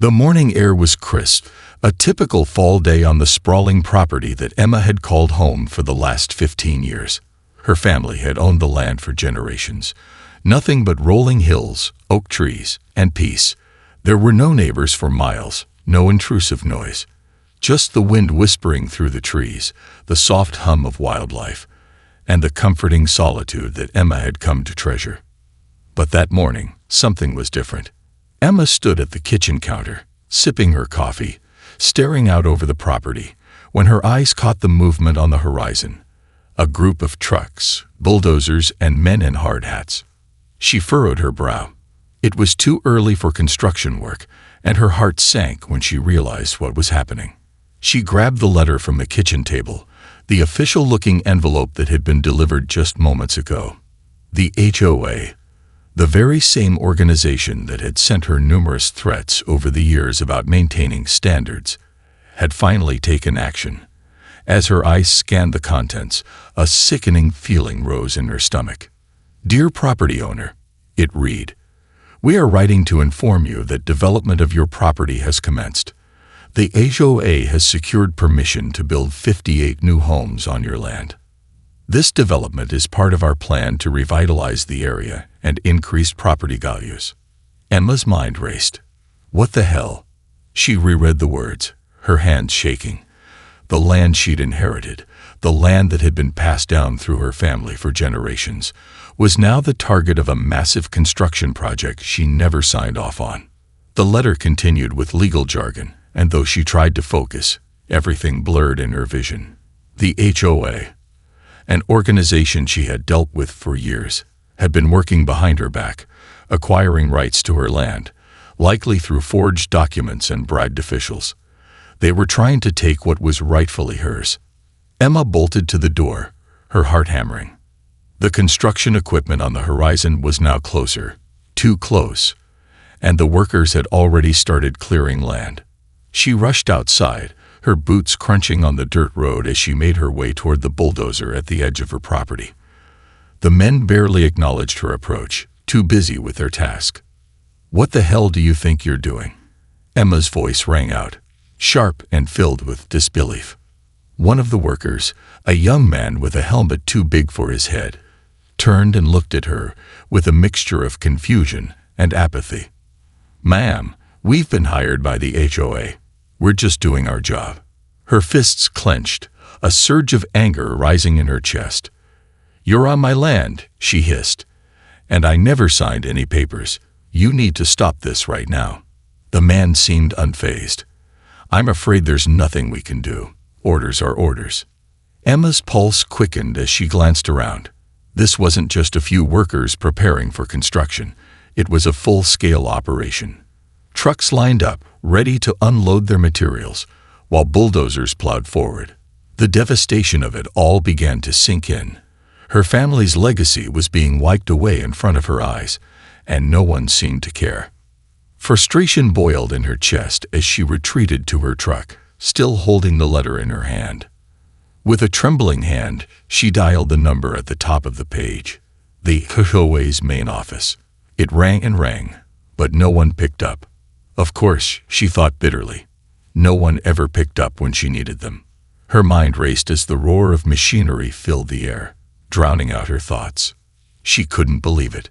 The morning air was crisp, a typical fall day on the sprawling property that Emma had called home for the last 15 years. Her family had owned the land for generations. Nothing but rolling hills, oak trees, and peace. There were no neighbors for miles, no intrusive noise. Just the wind whispering through the trees, the soft hum of wildlife, and the comforting solitude that Emma had come to treasure. But that morning, something was different. Emma stood at the kitchen counter, sipping her coffee, staring out over the property, when her eyes caught the movement on the horizon. A group of trucks, bulldozers, and men in hard hats. She furrowed her brow. It was too early for construction work, and her heart sank when she realized what was happening. She grabbed the letter from the kitchen table, the official-looking envelope that had been delivered just moments ago. The HOA, the very same organization that had sent her numerous threats over the years about maintaining standards, had finally taken action. As her eyes scanned the contents, a sickening feeling rose in her stomach. "Dear property owner," it read, "we are writing to inform you that development of your property has commenced. The HOA has secured permission to build 58 new homes on your land. This development is part of our plan to revitalize the area and increase property values." Emma's mind raced. What the hell? She reread the words, her hands shaking. The land she'd inherited, the land that had been passed down through her family for generations, was now the target of a massive construction project she never signed off on. The letter continued with legal jargon, and though she tried to focus, everything blurred in her vision. The HOA, an organization she had dealt with for years, had been working behind her back, acquiring rights to her land, likely through forged documents and bribed officials. They were trying to take what was rightfully hers. Emma bolted to the door, her heart hammering. The construction equipment on the horizon was now closer, too close, and the workers had already started clearing land. She rushed outside, her boots crunching on the dirt road as she made her way toward the bulldozer at the edge of her property. The men barely acknowledged her approach, too busy with their task. "What the hell do you think you're doing?" Emma's voice rang out, sharp and filled with disbelief. One of the workers, a young man with a helmet too big for his head, turned and looked at her with a mixture of confusion and apathy. "Ma'am, we've been hired by the HOA. We're just doing our job." Her fists clenched, a surge of anger rising in her chest. "You're on my land," she hissed, "and I never signed any papers. You need to stop this right now." The man seemed unfazed. "I'm afraid there's nothing we can do. Orders are orders." Emma's pulse quickened as she glanced around. This wasn't just a few workers preparing for construction. It was a full-scale operation. Trucks lined up, ready to unload their materials, while bulldozers plowed forward. The devastation of it all began to sink in. Her family's legacy was being wiped away in front of her eyes, and no one seemed to care. Frustration boiled in her chest as she retreated to her truck, still holding the letter in her hand. With a trembling hand, she dialed the number at the top of the page, the HOA's main office. It rang and rang, but no one picked up. Of course, she thought bitterly. No one ever picked up when she needed them. Her mind raced as the roar of machinery filled the air, drowning out her thoughts. She couldn't believe it.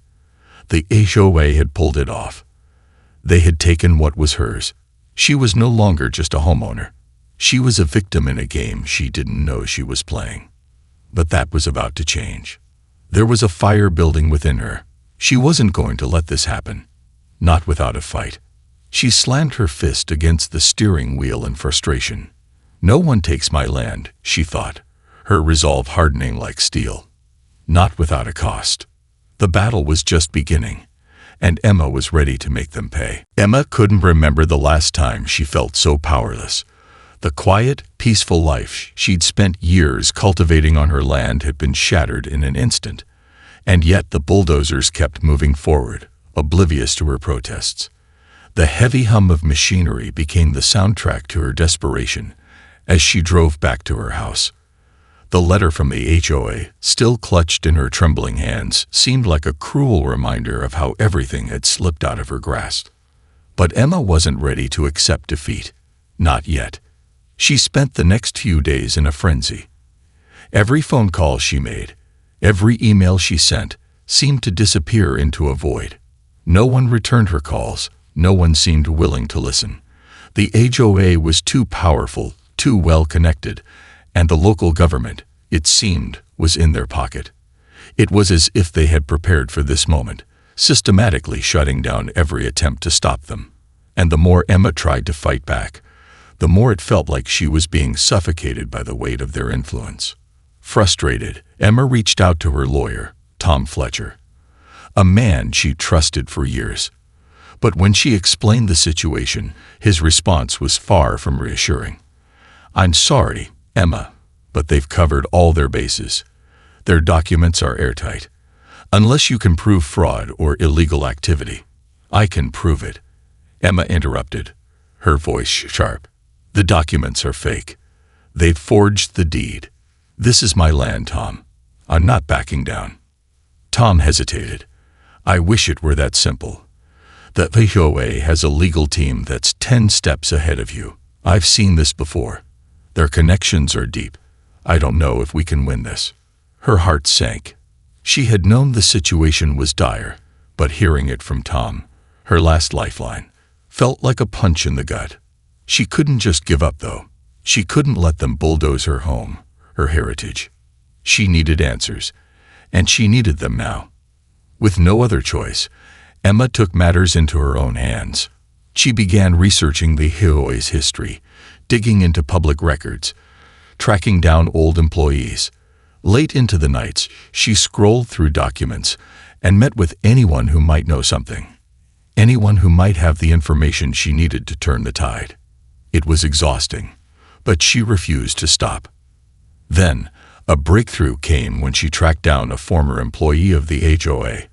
The HOA had pulled it off. They had taken what was hers. She was no longer just a homeowner. She was a victim in a game she didn't know she was playing. But that was about to change. There was a fire building within her. She wasn't going to let this happen. Not without a fight. She slammed her fist against the steering wheel in frustration. "No one takes my land," she thought, her resolve hardening like steel. Not without a cost. The battle was just beginning, and Emma was ready to make them pay. Emma couldn't remember the last time she felt so powerless. The quiet, peaceful life she'd spent years cultivating on her land had been shattered in an instant, and yet the bulldozers kept moving forward, oblivious to her protests. The heavy hum of machinery became the soundtrack to her desperation as she drove back to her house. The letter from the HOA, still clutched in her trembling hands, seemed like a cruel reminder of how everything had slipped out of her grasp. But Emma wasn't ready to accept defeat. Not yet. She spent the next few days in a frenzy. Every phone call she made, every email she sent, seemed to disappear into a void. No one returned her calls. No one seemed willing to listen. The HOA was too powerful, too well connected, and the local government, it seemed, was in their pocket. It was as if they had prepared for this moment, systematically shutting down every attempt to stop them. And the more Emma tried to fight back, the more it felt like she was being suffocated by the weight of their influence. Frustrated, Emma reached out to her lawyer, Tom Fletcher, a man she trusted for years. But when she explained the situation, his response was far from reassuring. "I'm sorry, Emma, but they've covered all their bases. Their documents are airtight. Unless you can prove fraud or illegal activity." "I can prove it," Emma interrupted, her voice sharp. "The documents are fake. They've forged the deed. This is my land, Tom. I'm not backing down." Tom hesitated. "I wish it were that simple. The HOA has a legal team that's 10 steps ahead of you. I've seen this before. Their connections are deep. I don't know if we can win this." Her heart sank. She had known the situation was dire, but hearing it from Tom, her last lifeline, felt like a punch in the gut. She couldn't just give up, though. She couldn't let them bulldoze her home, her heritage. She needed answers, and she needed them now. With no other choice, Emma took matters into her own hands. She began researching the HOA's history, digging into public records, tracking down old employees. Late into the nights, she scrolled through documents and met with anyone who might know something, anyone who might have the information she needed to turn the tide. It was exhausting, but she refused to stop. Then, a breakthrough came when she tracked down a former employee of the HOA,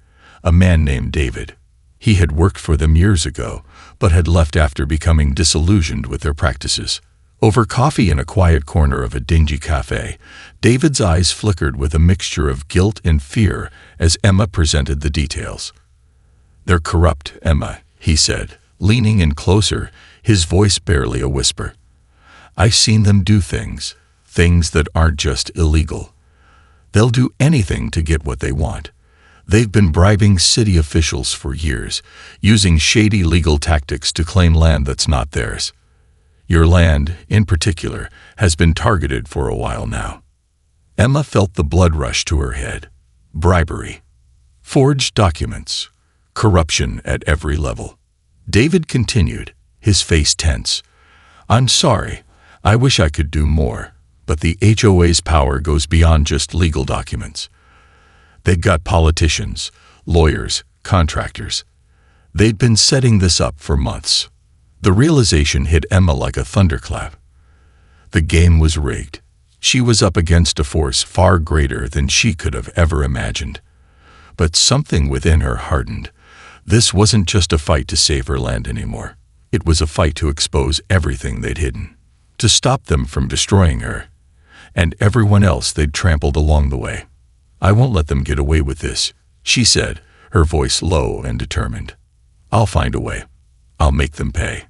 a man named David. He had worked for them years ago, but had left after becoming disillusioned with their practices. Over coffee in a quiet corner of a dingy cafe, David's eyes flickered with a mixture of guilt and fear as Emma presented the details. "They're corrupt, Emma," he said, leaning in closer, his voice barely a whisper. "I've seen them do things that aren't just illegal. They'll do anything to get what they want. They've been bribing city officials for years, using shady legal tactics to claim land that's not theirs. Your land, in particular, has been targeted for a while now." Emma felt the blood rush to her head. Bribery, forged documents, corruption at every level. David continued, his face tense. "I'm sorry. I wish I could do more, but the HOA's power goes beyond just legal documents. They'd got politicians, lawyers, contractors. They'd been setting this up for months." The realization hit Emma like a thunderclap. The game was rigged. She was up against a force far greater than she could have ever imagined. But something within her hardened. This wasn't just a fight to save her land anymore. It was a fight to expose everything they'd hidden, to stop them from destroying her, and everyone else they'd trampled along the way. "I won't let them get away with this," she said, her voice low and determined. "I'll find a way. I'll make them pay."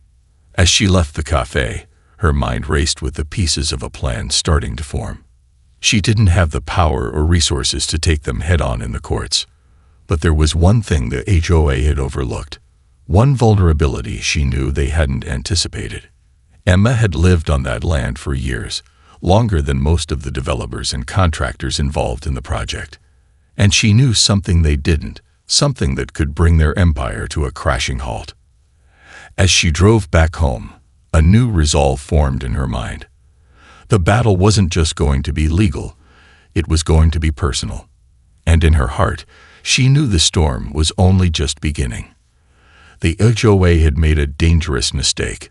As she left the cafe, her mind raced with the pieces of a plan starting to form. She didn't have the power or resources to take them head-on in the courts. But there was one thing the HOA had overlooked, one vulnerability she knew they hadn't anticipated. Emma had lived on that land for years, longer than most of the developers and contractors involved in the project. And she knew something they didn't, something that could bring their empire to a crashing halt. As she drove back home, a new resolve formed in her mind. The battle wasn't just going to be legal, it was going to be personal. And in her heart, she knew the storm was only just beginning. The HOA had made a dangerous mistake.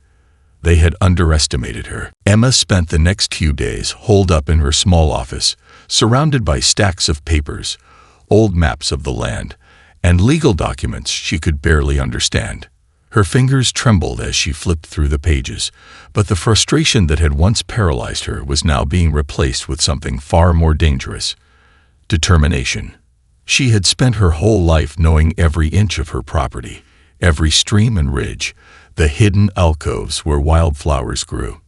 They had underestimated her. Emma spent the next few days holed up in her small office, surrounded by stacks of papers, old maps of the land, and legal documents she could barely understand. Her fingers trembled as she flipped through the pages, but the frustration that had once paralyzed her was now being replaced with something far more dangerous: determination. She had spent her whole life knowing every inch of her property, every stream and ridge, the hidden alcoves where wildflowers grew.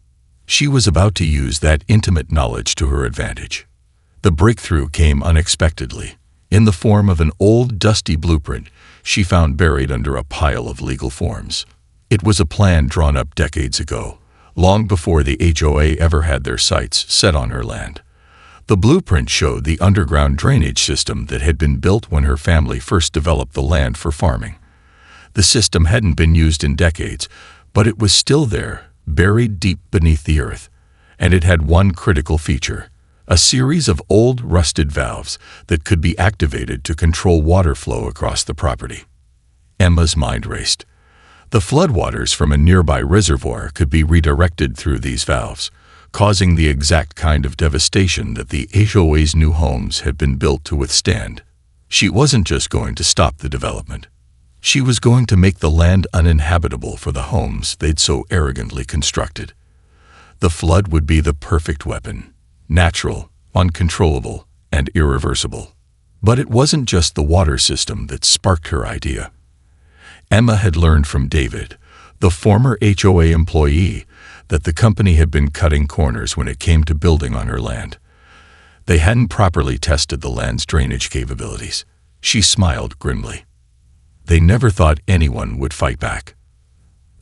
She was about to use that intimate knowledge to her advantage. The breakthrough came unexpectedly, in the form of an old, dusty blueprint she found buried under a pile of legal forms. It was a plan drawn up decades ago, long before the HOA ever had their sights set on her land. The blueprint showed the underground drainage system that had been built when her family first developed the land for farming. The system hadn't been used in decades, but it was still there, buried deep beneath the earth, and it had one critical feature: a series of old, rusted valves that could be activated to control water flow across the property. Emma's mind raced. The floodwaters from a nearby reservoir could be redirected through these valves, causing the exact kind of devastation that the HOA's new homes had been built to withstand. She wasn't just going to stop the development. She was going to make the land uninhabitable for the homes they'd so arrogantly constructed. The flood would be the perfect weapon: natural, uncontrollable, and irreversible. But it wasn't just the water system that sparked her idea. Emma had learned from David, the former HOA employee, that the company had been cutting corners when it came to building on her land. They hadn't properly tested the land's drainage capabilities. She smiled grimly. They never thought anyone would fight back.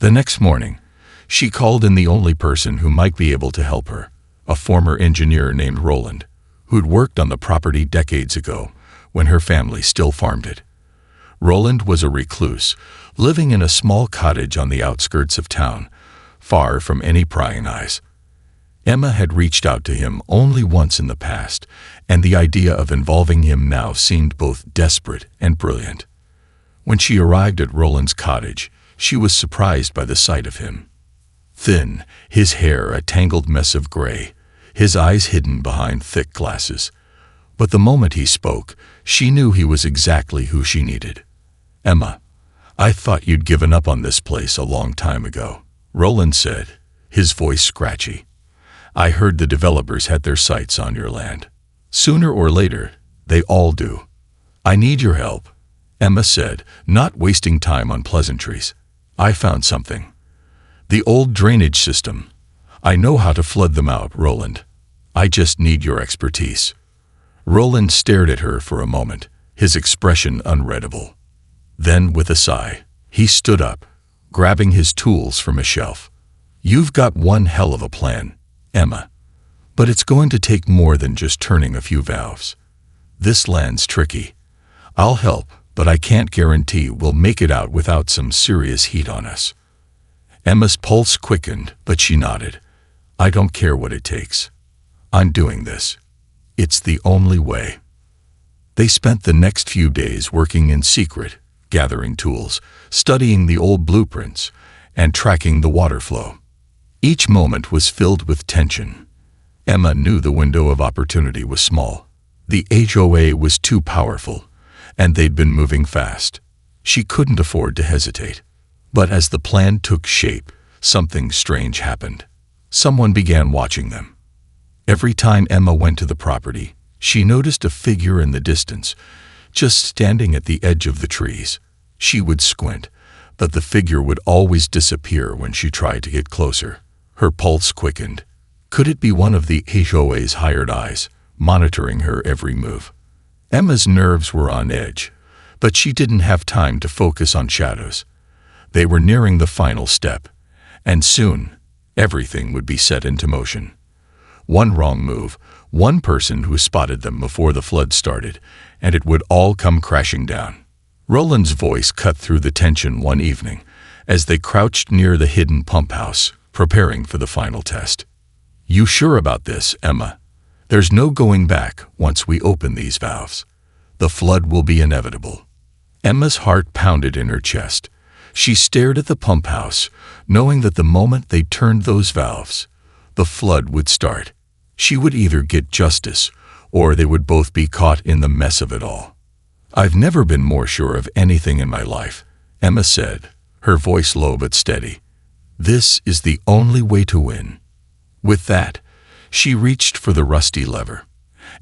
The next morning, she called in the only person who might be able to help her, a former engineer named Roland, who'd worked on the property decades ago when her family still farmed it. Roland was a recluse, living in a small cottage on the outskirts of town, far from any prying eyes. Emma had reached out to him only once in the past, and the idea of involving him now seemed both desperate and brilliant. When she arrived at Roland's cottage, she was surprised by the sight of him. Thin, his hair a tangled mess of gray, his eyes hidden behind thick glasses. But the moment he spoke, she knew he was exactly who she needed. "Emma, I thought you'd given up on this place a long time ago," Roland said, his voice scratchy. "I heard the developers had their sights on your land. Sooner or later, they all do. I need your help," Emma said, not wasting time on pleasantries. "I found something. The old drainage system. I know how to flood them out, Roland. I just need your expertise." Roland stared at her for a moment, his expression unreadable. Then, with a sigh, he stood up, grabbing his tools from a shelf. "You've got one hell of a plan, Emma. But it's going to take more than just turning a few valves. This land's tricky. I'll help, but I can't guarantee we'll make it out without some serious heat on us." Emma's pulse quickened, but she nodded. "I don't care what it takes. I'm doing this. It's the only way." They spent the next few days working in secret, gathering tools, studying the old blueprints, and tracking the water flow. Each moment was filled with tension. Emma knew the window of opportunity was small. The HOA was too powerful, and they'd been moving fast. She couldn't afford to hesitate. But as the plan took shape, something strange happened. Someone began watching them. Every time Emma went to the property, she noticed a figure in the distance, just standing at the edge of the trees. She would squint, but the figure would always disappear when she tried to get closer. Her pulse quickened. Could it be one of the HOA's hired eyes, monitoring her every move? Emma's nerves were on edge, but she didn't have time to focus on shadows. They were nearing the final step, and soon, everything would be set into motion. One wrong move, one person who spotted them before the flood started, and it would all come crashing down. Roland's voice cut through the tension one evening, as they crouched near the hidden pump house, preparing for the final test. "You sure about this, Emma? There's no going back once we open these valves. The flood will be inevitable." Emma's heart pounded in her chest. She stared at the pump house, knowing that the moment they turned those valves, the flood would start. She would either get justice, or they would both be caught in the mess of it all. "I've never been more sure of anything in my life," Emma said, her voice low but steady. "This is the only way to win." With that, she reached for the rusty lever,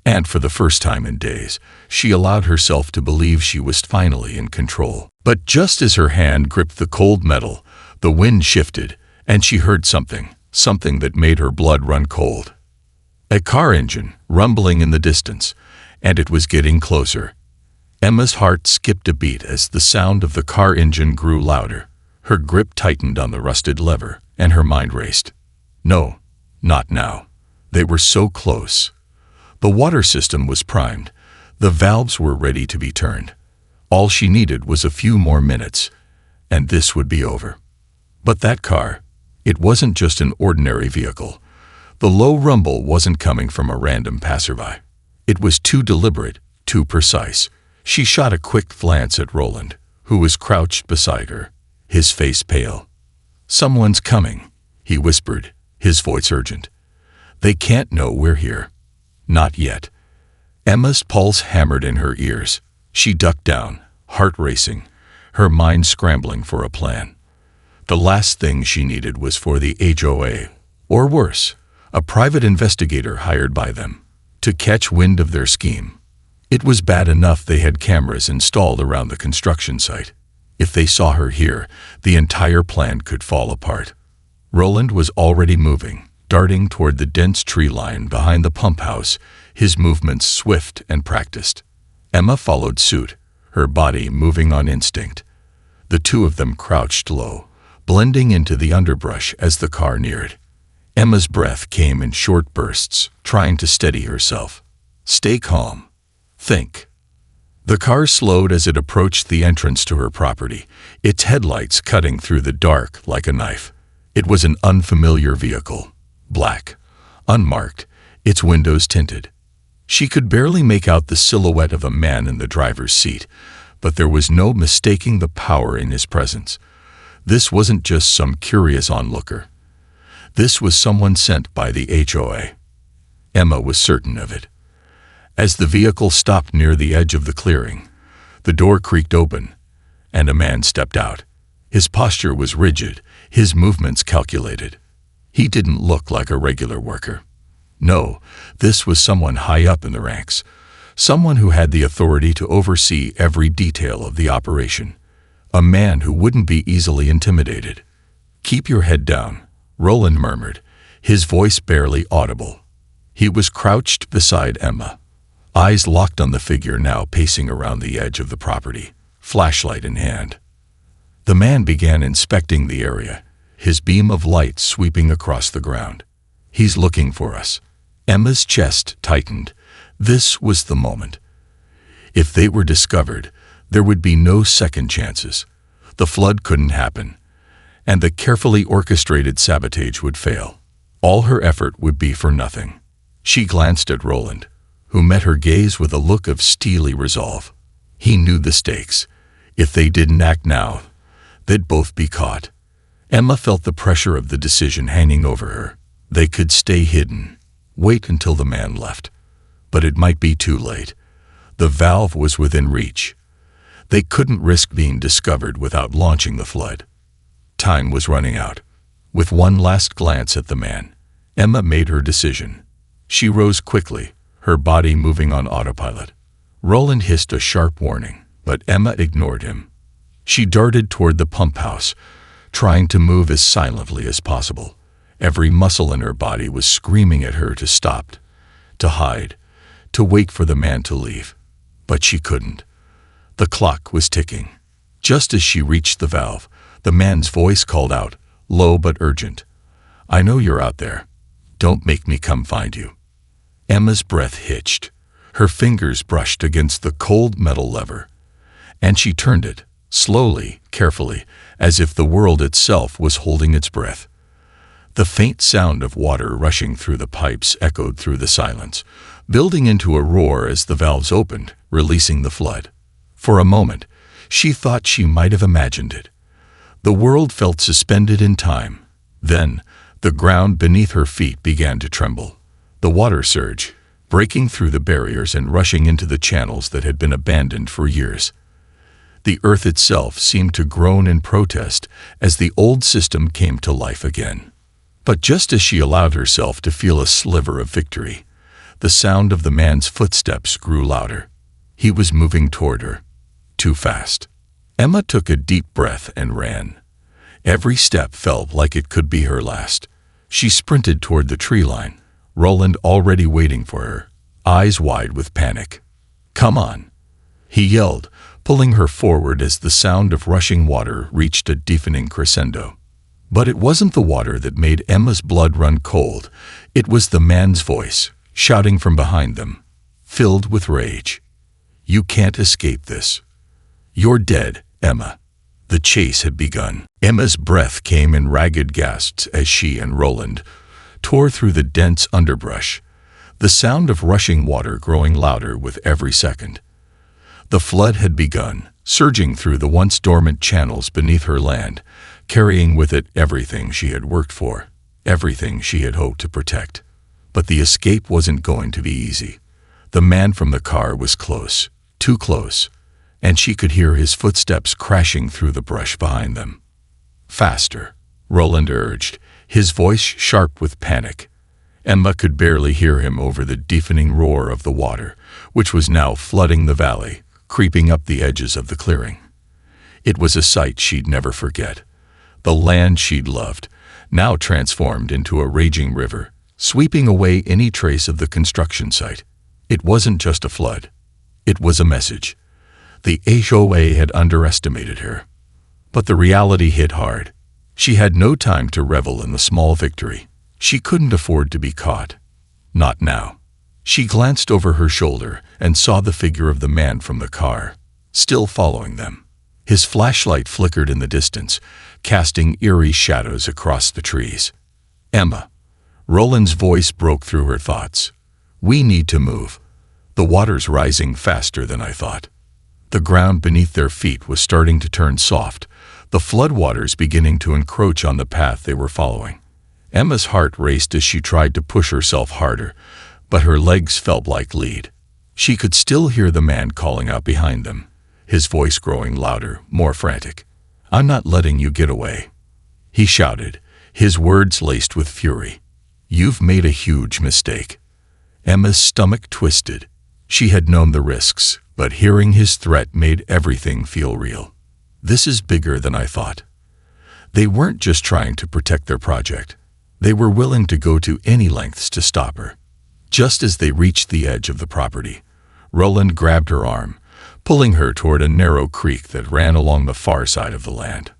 and for the first time in days, she allowed herself to believe she was finally in control. But just as her hand gripped the cold metal, The wind shifted, and she heard something that made her blood run cold. A car engine rumbling in the distance, and it was getting closer. Emma's heart skipped a beat as the sound of the car engine grew louder. Her grip tightened on the rusted lever, and her mind raced. No, not now. They were so close. The water system was primed. The valves were ready to be turned. All she needed was a few more minutes, and this would be over. But that car, it wasn't just an ordinary vehicle. The low rumble wasn't coming from a random passerby. It was too deliberate, too precise. She shot a quick glance at Roland, who was crouched beside her, his face pale. "Someone's coming," he whispered, his voice urgent. "They can't know we're here." Not yet. Emma's pulse hammered in her ears. She ducked down, heart racing, her mind scrambling for a plan. The last thing she needed was for the HOA, or worse, a private investigator hired by them, to catch wind of their scheme. It was bad enough they had cameras installed around the construction site. If they saw her here, the entire plan could fall apart. Roland was already moving, darting toward the dense tree line behind the pump house, his movements swift and practiced. Emma followed suit, her body moving on instinct. The two of them crouched low, blending into the underbrush as the car neared. Emma's breath came in short bursts, trying to steady herself. Stay calm. Think. The car slowed as it approached the entrance to her property, its headlights cutting through the dark like a knife. It was an unfamiliar vehicle, black, unmarked, its windows tinted. She could barely make out the silhouette of a man in the driver's seat, but there was no mistaking the power in his presence. This wasn't just some curious onlooker. This was someone sent by the HOA. Emma was certain of it. As the vehicle stopped near the edge of the clearing, the door creaked open, and a man stepped out. His posture was rigid, his movements calculated. He didn't look like a regular worker. No, this was someone high up in the ranks, someone who had the authority to oversee every detail of the operation, a man who wouldn't be easily intimidated. "Keep your head down," Roland murmured, his voice barely audible. He was crouched beside Emma, eyes locked on the figure now pacing around the edge of the property, flashlight in hand. The man began inspecting the area, his beam of light sweeping across the ground. "He's looking for us." Emma's chest tightened. This was the moment. If they were discovered, there would be no second chances. The flood couldn't happen, and the carefully orchestrated sabotage would fail. All her effort would be for nothing. She glanced at Roland, who met her gaze with a look of steely resolve. He knew the stakes. If they didn't act now, they'd both be caught. Emma felt the pressure of the decision hanging over her. They could stay hidden, wait until the man left. But it might be too late. The valve was within reach. They couldn't risk being discovered without launching the flood. Time was running out. With one last glance at the man, Emma made her decision. She rose quickly, her body moving on autopilot. Roland hissed a sharp warning, but Emma ignored him. She darted toward the pump house, trying to move as silently as possible. Every muscle in her body was screaming at her to stop, to hide, to wait for the man to leave. But she couldn't. The clock was ticking. Just as she reached the valve, the man's voice called out, low but urgent. "I know you're out there. Don't make me come find you." Emma's breath hitched. Her fingers brushed against the cold metal lever, and she turned it, slowly, carefully, as if the world itself was holding its breath. The faint sound of water rushing through the pipes echoed through the silence, building into a roar as the valves opened, releasing the flood. For a moment, she thought she might have imagined it. The world felt suspended in time. Then, the ground beneath her feet began to tremble. The water surged, breaking through the barriers and rushing into the channels that had been abandoned for years. The earth itself seemed to groan in protest as the old system came to life again. But just as she allowed herself to feel a sliver of victory, the sound of the man's footsteps grew louder. He was moving toward her, too fast. Emma took a deep breath and ran. Every step felt like it could be her last. She sprinted toward the tree line, Roland already waiting for her, eyes wide with panic. "Come on," he yelled, pulling her forward as the sound of rushing water reached a deafening crescendo. But it wasn't the water that made Emma's blood run cold. It was the man's voice, shouting from behind them, filled with rage. "You can't escape this. You're dead, Emma." The chase had begun. Emma's breath came in ragged gasps as she and Roland tore through the dense underbrush, the sound of rushing water growing louder with every second. The flood had begun, surging through the once dormant channels beneath her land, carrying with it everything she had worked for, everything she had hoped to protect. But the escape wasn't going to be easy. The man from the car was close, too close, and she could hear his footsteps crashing through the brush behind them. "Faster," Roland urged, his voice sharp with panic. Emma could barely hear him over the deafening roar of the water, which was now flooding the valley, creeping up the edges of the clearing. It was a sight she'd never forget. The land she'd loved, now transformed into a raging river, sweeping away any trace of the construction site. It wasn't just a flood. It was a message. The HOA had underestimated her. But the reality hit hard. She had no time to revel in the small victory. She couldn't afford to be caught. Not now. She glanced over her shoulder and saw the figure of the man from the car, still following them. His flashlight flickered in the distance, casting eerie shadows across the trees. "Emma." Roland's voice broke through her thoughts. "We need to move. The water's rising faster than I thought." The ground beneath their feet was starting to turn soft, the floodwaters beginning to encroach on the path they were following. Emma's heart raced as she tried to push herself harder, but her legs felt like lead. She could still hear the man calling out behind them, his voice growing louder, more frantic. "I'm not letting you get away," he shouted, his words laced with fury. "You've made a huge mistake." Emma's stomach twisted. She had known the risks, but hearing his threat made everything feel real. "This is bigger than I thought." They weren't just trying to protect their project. They were willing to go to any lengths to stop her. Just as they reached the edge of the property, Roland grabbed her arm, pulling her toward a narrow creek that ran along the far side of the land.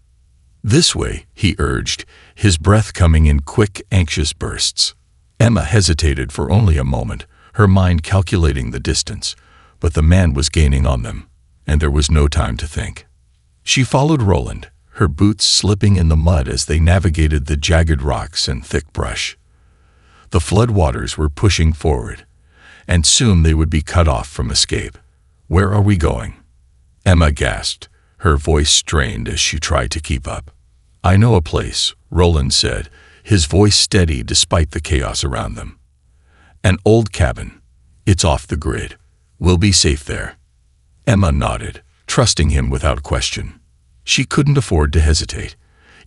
"This way," he urged, his breath coming in quick, anxious bursts. Emma hesitated for only a moment, her mind calculating the distance, but the man was gaining on them, and there was no time to think. She followed Roland, her boots slipping in the mud as they navigated the jagged rocks and thick brush. The floodwaters were pushing forward, and soon they would be cut off from escape. "Where are we going?" Emma gasped, her voice strained as she tried to keep up. "I know a place," Roland said, his voice steady despite the chaos around them. "An old cabin. It's off the grid. We'll be safe there." Emma nodded, trusting him without question. She couldn't afford to hesitate.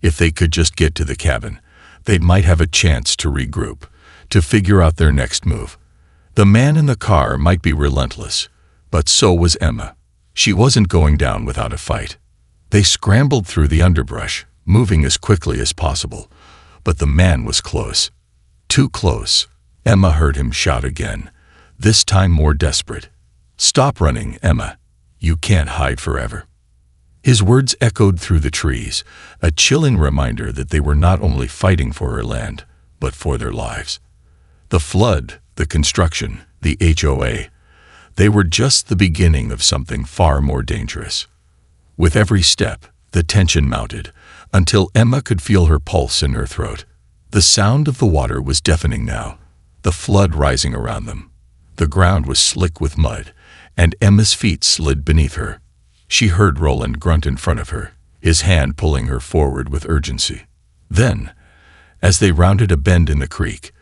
If they could just get to the cabin, they might have a chance to regroup, to figure out their next move. The man in the car might be relentless, but so was Emma. She wasn't going down without a fight. They scrambled through the underbrush, moving as quickly as possible, but the man was close. Too close. Emma heard him shout again, this time more desperate. "Stop running, Emma. You can't hide forever." His words echoed through the trees, a chilling reminder that they were not only fighting for her land, but for their lives. The flood, the construction, the HOA, they were just the beginning of something far more dangerous. With every step, the tension mounted, until Emma could feel her pulse in her throat. The sound of the water was deafening now, the flood rising around them. The ground was slick with mud, and Emma's feet slid beneath her. She heard Roland grunt in front of her, his hand pulling her forward with urgency. Then, as they rounded a bend in the creek,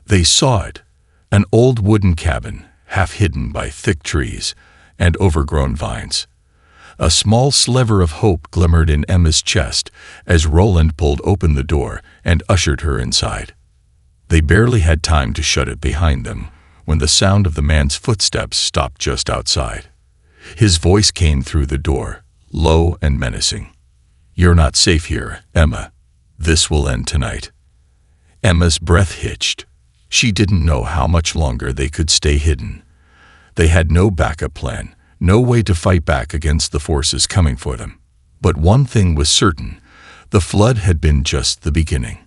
they saw it, an old wooden cabin, half hidden by thick trees and overgrown vines. A small sliver of hope glimmered in Emma's chest as Roland pulled open the door and ushered her inside. They barely had time to shut it behind them when the sound of the man's footsteps stopped just outside. His voice came through the door, low and menacing. "You're not safe here, Emma. This will end tonight." Emma's breath hitched. She didn't know how much longer they could stay hidden. They had no backup plan, no way to fight back against the forces coming for them. But one thing was certain: the flood had been just the beginning.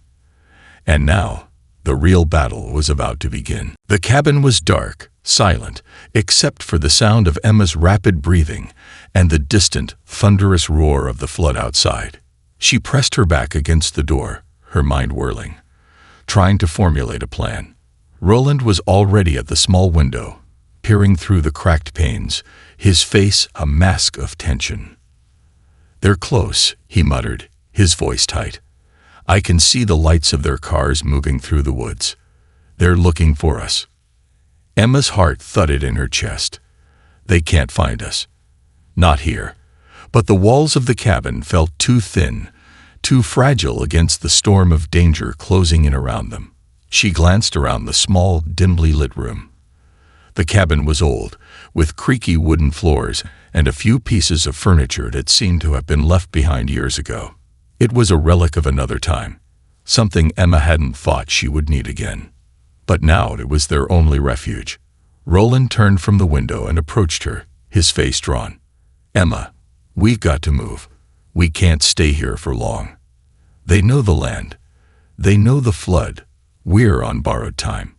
And now, the real battle was about to begin. The cabin was dark, silent, except for the sound of Emma's rapid breathing and the distant, thunderous roar of the flood outside. She pressed her back against the door, her mind whirling, trying to formulate a plan. Roland was already at the small window, peering through the cracked panes, his face a mask of tension. "They're close," he muttered, his voice tight. "I can see the lights of their cars moving through the woods. They're looking for us." Emma's heart thudded in her chest. "They can't find us. Not here." But the walls of the cabin felt too thin, too fragile against the storm of danger closing in around them. She glanced around the small, dimly lit room. The cabin was old, with creaky wooden floors and a few pieces of furniture that seemed to have been left behind years ago. It was a relic of another time, something Emma hadn't thought she would need again. But now it was their only refuge. Roland turned from the window and approached her, his face drawn. "Emma, we've got to move. We can't stay here for long. They know the land. They know the flood. We're on borrowed time."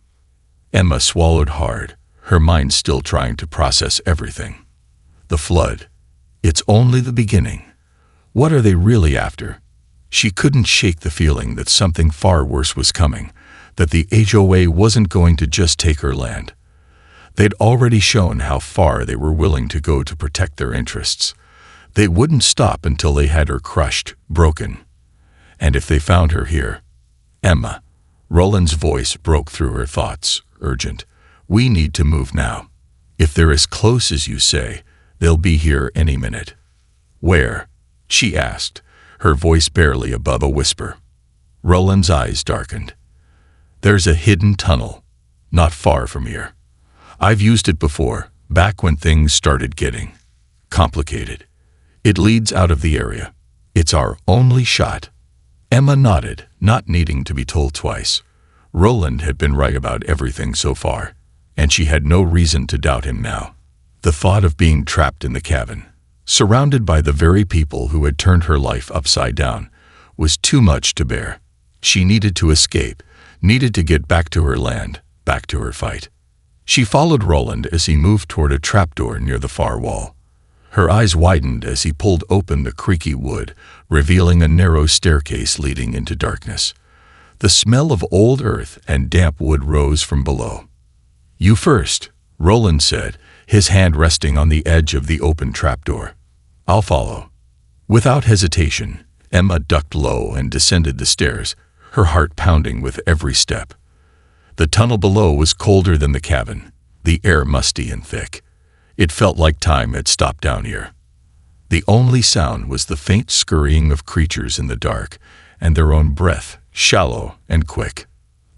Emma swallowed hard, her mind still trying to process everything. The flood. It's only the beginning. What are they really after? She couldn't shake the feeling that something far worse was coming, that the HOA wasn't going to just take her land. They'd already shown how far they were willing to go to protect their interests. They wouldn't stop until they had her crushed, broken. And if they found her here... "Emma," Roland's voice broke through her thoughts, urgent. "We need to move now. If they're as close as you say, they'll be here any minute." "Where?" she asked, her voice barely above a whisper. Roland's eyes darkened. "There's a hidden tunnel, not far from here. I've used it before, back when things started getting complicated. It leads out of the area. It's our only shot." Emma nodded, not needing to be told twice. Roland had been right about everything so far, and she had no reason to doubt him now. The thought of being trapped in the cabin, surrounded by the very people who had turned her life upside down, was too much to bear. She needed to escape, needed to get back to her land, back to her fight. She followed Roland as he moved toward a trapdoor near the far wall. Her eyes widened as he pulled open the creaky wood, revealing a narrow staircase leading into darkness. The smell of old earth and damp wood rose from below. "You first," Roland said, his hand resting on the edge of the open trapdoor. "I'll follow." Without hesitation, Emma ducked low and descended the stairs, her heart pounding with every step. The tunnel below was colder than the cabin, the air musty and thick. It felt like time had stopped down here. The only sound was the faint scurrying of creatures in the dark, and their own breath, shallow and quick.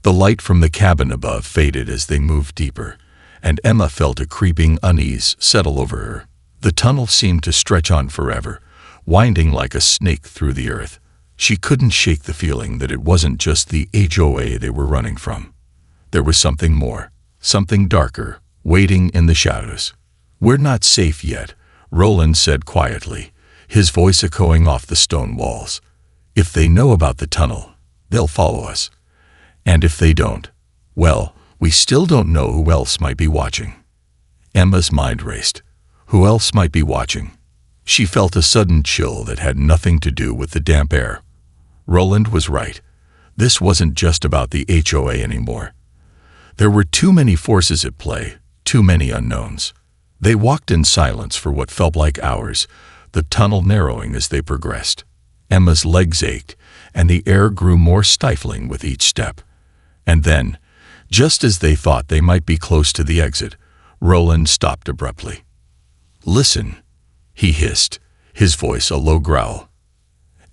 The light from the cabin above faded as they moved deeper, and Emma felt a creeping unease settle over her. The tunnel seemed to stretch on forever, winding like a snake through the earth. She couldn't shake the feeling that it wasn't just the HOA they were running from. There was something more, something darker, waiting in the shadows. "We're not safe yet," Roland said quietly, his voice echoing off the stone walls. "If they know about the tunnel, they'll follow us. And if they don't, well, we still don't know who else might be watching." Emma's mind raced. Who else might be watching? She felt a sudden chill that had nothing to do with the damp air. Roland was right. This wasn't just about the HOA anymore. There were too many forces at play, too many unknowns. They walked in silence for what felt like hours, the tunnel narrowing as they progressed. Emma's legs ached, and the air grew more stifling with each step. And then, just as they thought they might be close to the exit, Roland stopped abruptly. "Listen," he hissed, his voice a low growl.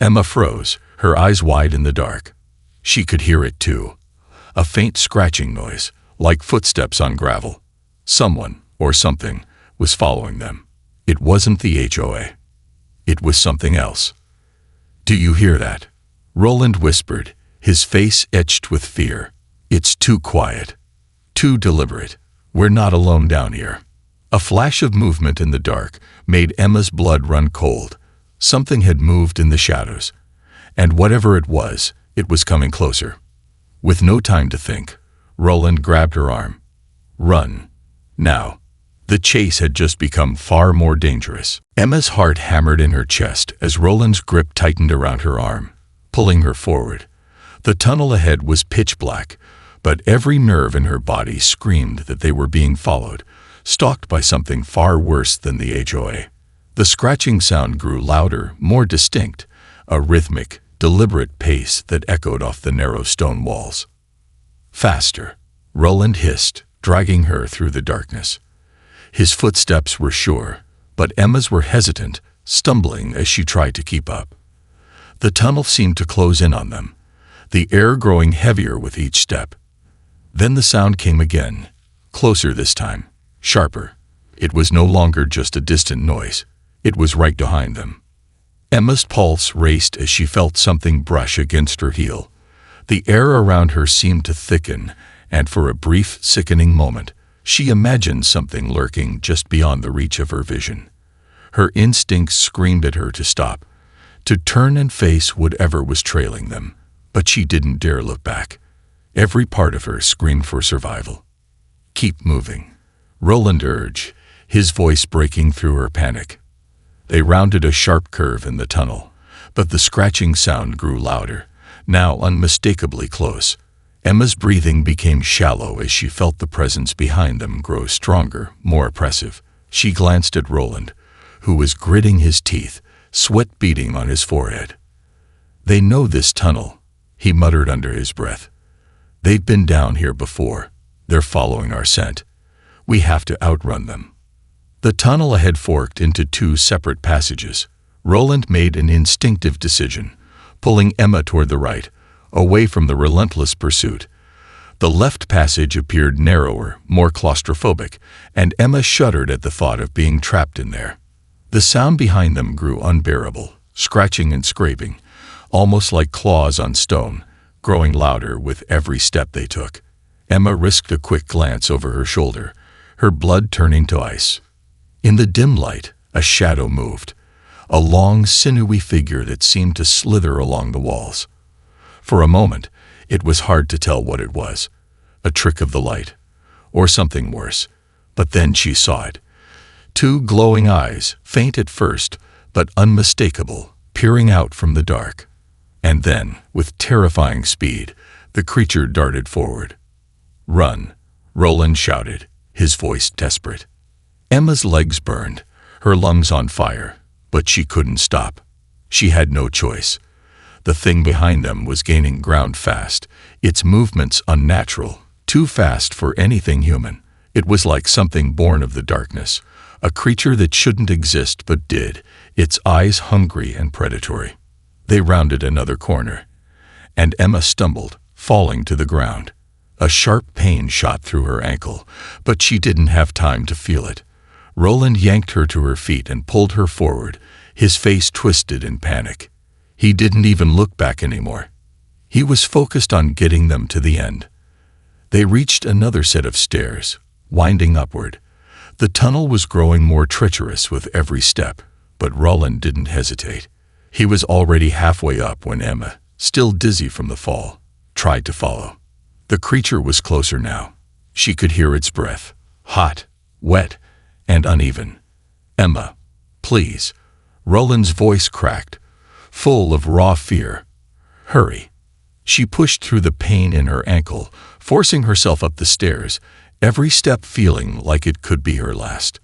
Emma froze, her eyes wide in the dark. She could hear it too, a faint scratching noise, like footsteps on gravel. Someone, or something, was following them. It wasn't the HOA. It was something else. "Do you hear that?" Roland whispered, his face etched with fear. "It's too quiet. Too deliberate. We're not alone down here." A flash of movement in the dark made Emma's blood run cold. Something had moved in the shadows, and whatever it was coming closer. With no time to think, Roland grabbed her arm. "Run. Now." The chase had just become far more dangerous. Emma's heart hammered in her chest as Roland's grip tightened around her arm, pulling her forward. The tunnel ahead was pitch black, but every nerve in her body screamed that they were being followed, stalked by something far worse than the HOA. The scratching sound grew louder, more distinct, a rhythmic, deliberate pace that echoed off the narrow stone walls. "Faster," Roland hissed, dragging her through the darkness. His footsteps were sure, but Emma's were hesitant, stumbling as she tried to keep up. The tunnel seemed to close in on them, the air growing heavier with each step. Then the sound came again, closer this time, sharper. It was no longer just a distant noise. It was right behind them. Emma's pulse raced as she felt something brush against her heel. The air around her seemed to thicken, and for a brief, sickening moment, she imagined something lurking just beyond the reach of her vision. Her instincts screamed at her to stop, to turn and face whatever was trailing them, but she didn't dare look back. Every part of her screamed for survival. "Keep moving," Roland urged, his voice breaking through her panic. They rounded a sharp curve in the tunnel, but the scratching sound grew louder, now unmistakably close. Emma's breathing became shallow as she felt the presence behind them grow stronger, more oppressive. She glanced at Roland, who was gritting his teeth, sweat beading on his forehead. "They know this tunnel," he muttered under his breath. "They've been down here before. They're following our scent. We have to outrun them." The tunnel ahead forked into two separate passages. Roland made an instinctive decision, pulling Emma toward the right, away from the relentless pursuit. The left passage appeared narrower, more claustrophobic, and Emma shuddered at the thought of being trapped in there. The sound behind them grew unbearable, scratching and scraping, almost like claws on stone, growing louder with every step they took. Emma risked a quick glance over her shoulder, her blood turning to ice. In the dim light, a shadow moved, a long, sinewy figure that seemed to slither along the walls. For a moment, it was hard to tell what it was, a trick of the light, or something worse. But then she saw it. Two glowing eyes, faint at first, but unmistakable, peering out from the dark. And then, with terrifying speed, the creature darted forward. "Run," Roland shouted, his voice desperate. Emma's legs burned, her lungs on fire, but she couldn't stop. She had no choice. The thing behind them was gaining ground fast, its movements unnatural, too fast for anything human. It was like something born of the darkness, a creature that shouldn't exist but did, its eyes hungry and predatory. They rounded another corner, and Emma stumbled, falling to the ground. A sharp pain shot through her ankle, but she didn't have time to feel it. Roland yanked her to her feet and pulled her forward, his face twisted in panic. He didn't even look back anymore. He was focused on getting them to the end. They reached another set of stairs, winding upward. The tunnel was growing more treacherous with every step, but Roland didn't hesitate. He was already halfway up when Emma, still dizzy from the fall, tried to follow. The creature was closer now. She could hear its breath, hot, wet, and uneven. "Emma, please." Roland's voice cracked, full of raw fear. "Hurry." She pushed through the pain in her ankle, forcing herself up the stairs, every step feeling like it could be her last.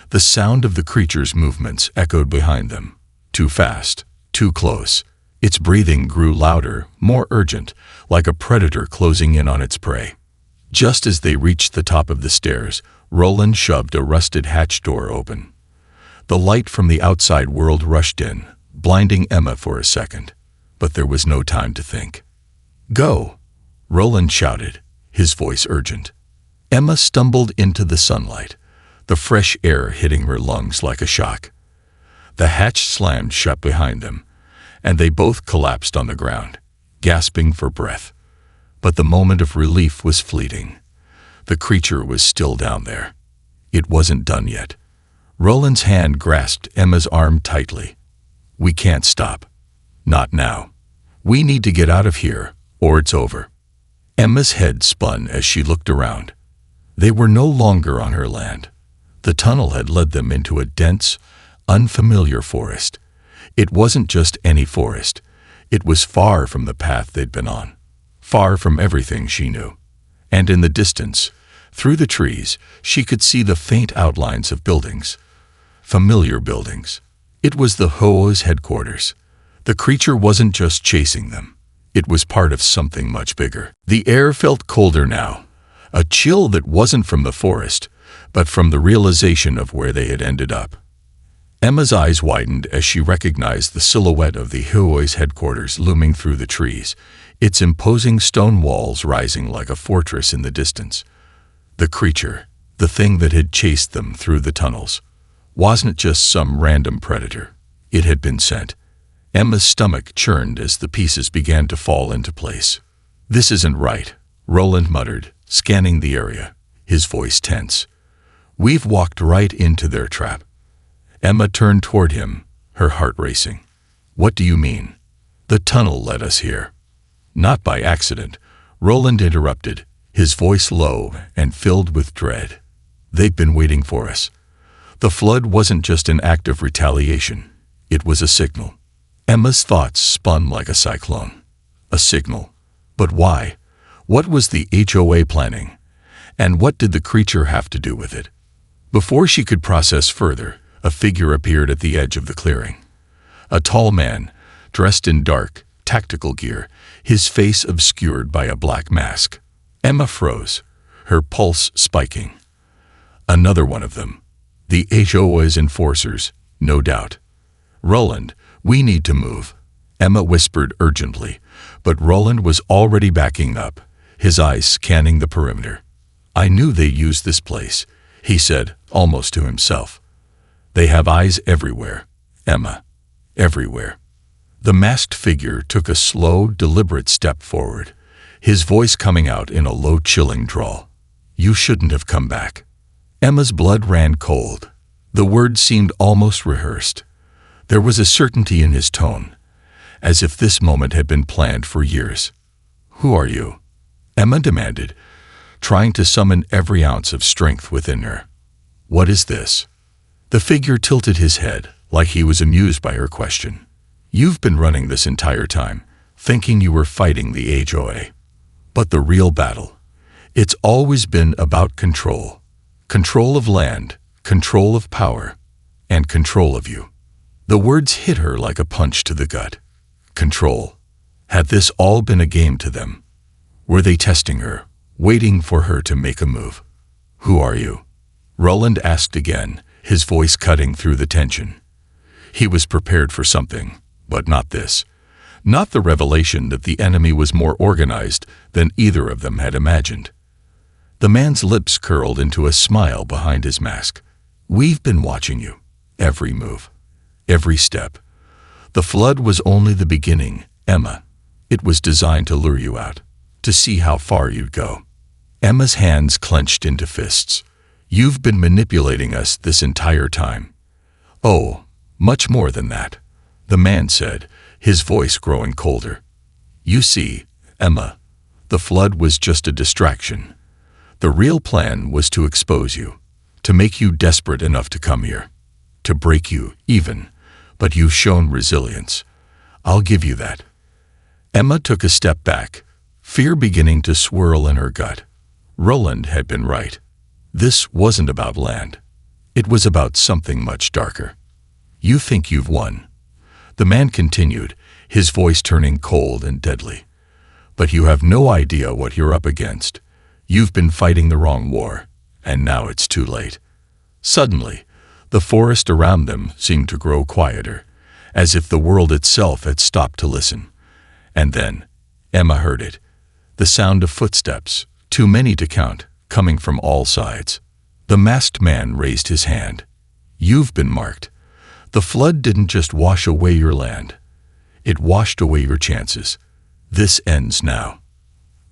The sound of the creature's movements echoed behind them. Too fast, too close. Its breathing grew louder, more urgent, like a predator closing in on its prey. Just as they reached the top of the stairs, Roland shoved a rusted hatch door open. The light from the outside world rushed in, blinding Emma for a second, but there was no time to think. "Go," Roland shouted, his voice urgent. Emma stumbled into the sunlight, the fresh air hitting her lungs like a shock. The hatch slammed shut behind them, and they both collapsed on the ground, gasping for breath. But the moment of relief was fleeting. The creature was still down there. It wasn't done yet. Roland's hand grasped Emma's arm tightly. "We can't stop. Not now. We need to get out of here, or it's over." Emma's head spun as she looked around. They were no longer on her land. The tunnel had led them into a dense, unfamiliar forest. It wasn't just any forest. It was far from the path they'd been on, far from everything she knew. And in the distance, through the trees, she could see the faint outlines of buildings. Familiar buildings. It was the HOA's headquarters. The creature wasn't just chasing them. It was part of something much bigger. The air felt colder now, a chill that wasn't from the forest, but from the realization of where they had ended up. Emma's eyes widened as she recognized the silhouette of the HOA's headquarters looming through the trees, its imposing stone walls rising like a fortress in the distance. The creature, the thing that had chased them through the tunnels, wasn't just some random predator. It had been sent. Emma's stomach churned as the pieces began to fall into place. "This isn't right," Roland muttered, scanning the area, his voice tense. "We've walked right into their trap." Emma turned toward him, her heart racing. "What do you mean?" "The tunnel led us here." "Not by accident," Roland interrupted, his voice low and filled with dread. "They've been waiting for us." The flood wasn't just an act of retaliation. It was a signal. Emma's thoughts spun like a cyclone. A signal. But why? What was the HOA planning? And what did the creature have to do with it? Before she could process further, a figure appeared at the edge of the clearing. A tall man, dressed in dark, tactical gear, his face obscured by a black mask. Emma froze, her pulse spiking. Another one of them. The HOA's enforcers, no doubt. "Roland, we need to move," Emma whispered urgently, but Roland was already backing up, his eyes scanning the perimeter. "I knew they used this place," he said, almost to himself. "They have eyes everywhere, Emma. Everywhere." The masked figure took a slow, deliberate step forward, his voice coming out in a low, chilling drawl. "You shouldn't have come back." Emma's blood ran cold. The words seemed almost rehearsed. There was a certainty in his tone, as if this moment had been planned for years. "Who are you?" Emma demanded, trying to summon every ounce of strength within her. "What is this?" The figure tilted his head, like he was amused by her question. "You've been running this entire time, thinking you were fighting the HOA. But the real battle, it's always been about control. Control of land, control of power, and control of you." The words hit her like a punch to the gut. Control. Had this all been a game to them? Were they testing her, waiting for her to make a move? "Who are you?" Roland asked again, his voice cutting through the tension. He was prepared for something, but not this. Not the revelation that the enemy was more organized than either of them had imagined. The man's lips curled into a smile behind his mask. "We've been watching you. Every move. Every step. The flood was only the beginning, Emma. It was designed to lure you out, to see how far you'd go." Emma's hands clenched into fists. "You've been manipulating us this entire time." "Oh, much more than that," the man said, his voice growing colder. "You see, Emma, the flood was just a distraction. The real plan was to expose you, to make you desperate enough to come here, to break you even, but you've shown resilience. I'll give you that." Emma took a step back, fear beginning to swirl in her gut. Roland had been right. This wasn't about land. It was about something much darker. "You think you've won," the man continued, his voice turning cold and deadly. "But you have no idea what you're up against. You've been fighting the wrong war, and now it's too late." Suddenly, the forest around them seemed to grow quieter, as if the world itself had stopped to listen. And then, Emma heard it. The sound of footsteps, too many to count, coming from all sides. The masked man raised his hand. "You've been marked. The flood didn't just wash away your land. It washed away your chances. This ends now.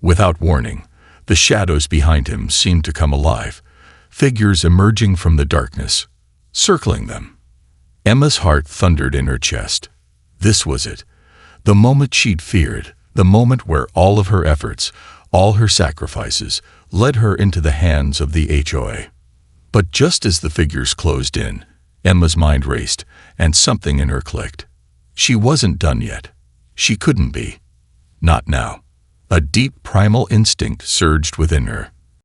Without warning, the shadows behind him seemed to come alive, figures emerging from the darkness, circling them. Emma's heart thundered in her chest. This was it. The moment she'd feared, the moment where all of her efforts, all her sacrifices, led her into the hands of the HOA. But just as the figures closed in, Emma's mind raced, and something in her clicked. She wasn't done yet. She couldn't be. Not now. A deep primal instinct surged within her.